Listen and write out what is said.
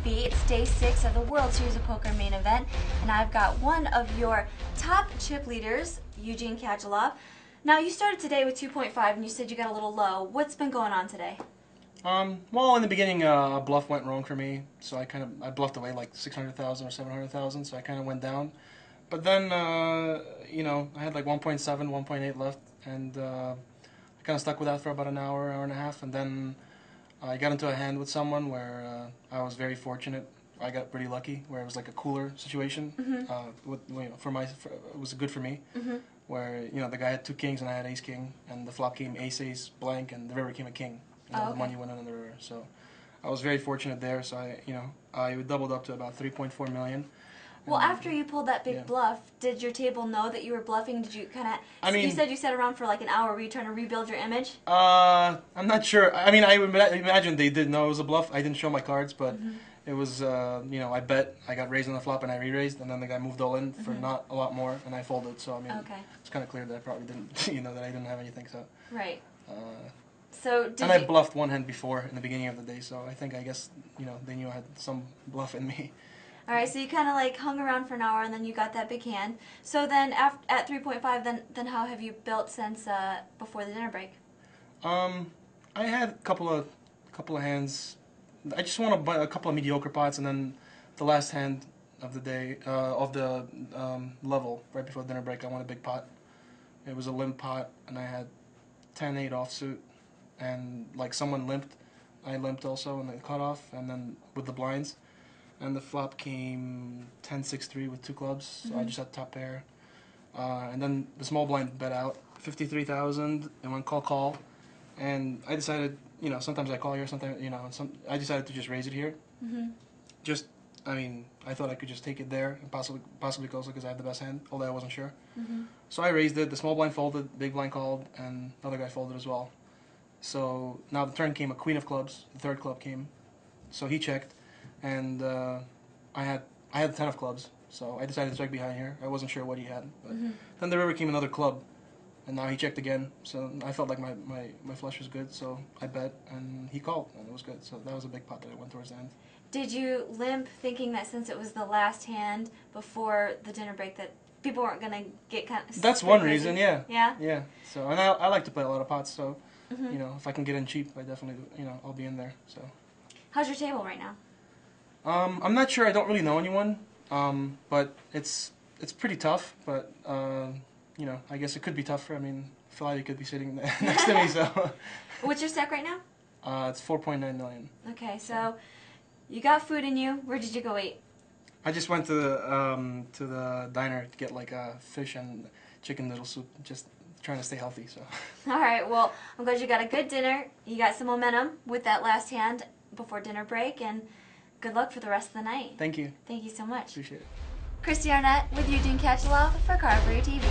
TV. It's day 6 of the World Series of Poker main event, and I've got one of your top chip leaders, Eugene Katchalov. Now, you started today with 2.5, and you said you got a little low. What's been going on today? Well, in the beginning, a bluff went wrong for me, so I bluffed away like 600,000 or 700,000, so I kind of went down. But then, you know, I had like 1.7, 1.8 left, and I kind of stuck with that for about an hour, hour and a half, and then I got into a hand with someone where I was very fortunate. I got pretty lucky, where it was like a cooler situation. It was good for me, where the guy had 2 kings and I had ace king, and the flop came ace ace blank, and the river came a king. The money went under the river, so I was very fortunate there. So I doubled up to about 3.4 million. Well, after you pulled that big bluff, did your table know that you were bluffing? Did you kind of? You said you sat around for like an hour. Were you trying to rebuild your image? I'm not sure. I mean, I imagine they did know it was a bluff. I didn't show my cards, but it was, I bet. I got raised on the flop and I re-raised, and then the guy moved all in for not a lot more, and I folded. So I mean, it's kind of clear that I probably didn't, that I didn't have anything. So right. And I bluffed one hand before in the beginning of the day, so I guess they knew I had some bluff in me. All right, so you kind of like hung around for an hour, and then you got that big hand. So then, at 3.5, then how have you built since before the dinner break? I had a couple of hands. I just won a couple of mediocre pots, and then the last hand of the day of the level right before dinner break, I won a big pot. It was a limp pot, and I had 10-8 offsuit, and like someone limped. I limped also in the cutoff, and then with the blinds. And the flop came 10-6-3 with 2 clubs, so I just had top pair. And then the small blind bet out 53,000 and went call, and I decided, sometimes I call here, sometimes I decided to just raise it here. I thought I could just take it there and possibly close it because I had the best hand, although I wasn't sure. So I raised it. The small blind folded, big blind called, and the other guy folded as well. So now the turn came a queen of clubs. The third club came, so he checked. And I had 10 of clubs, so I decided to check behind here. I wasn't sure what he had, but then the river came another club, and now he checked again. So I felt like my flush was good, so I bet, and he called, and it was good. So that was a big pot that I went towards the end. Did you limp thinking that since it was the last hand before the dinner break that people weren't gonna get kind of? That's one reason, yeah. Yeah. Yeah. So and I like to play a lot of pots, so if I can get in cheap, I definitely I'll be in there. So. How's your table right now? I'm not sure. I don't really know anyone, but it's pretty tough. But I guess it could be tougher. I mean, Flavia could be sitting next to me. So. What's your stack right now? It's 4.9 million. Okay, so you got food in you. Where did you go eat? I just went to the diner to get like a fish and chicken noodle soup. Just trying to stay healthy. So. All right. Well, I'm glad you got a good dinner. You got some momentum with that last hand before dinner break, and good luck for the rest of the night. Thank you. Thank you so much. Appreciate it. Christy Arnett with Eugene Katchalov for Carvery TV.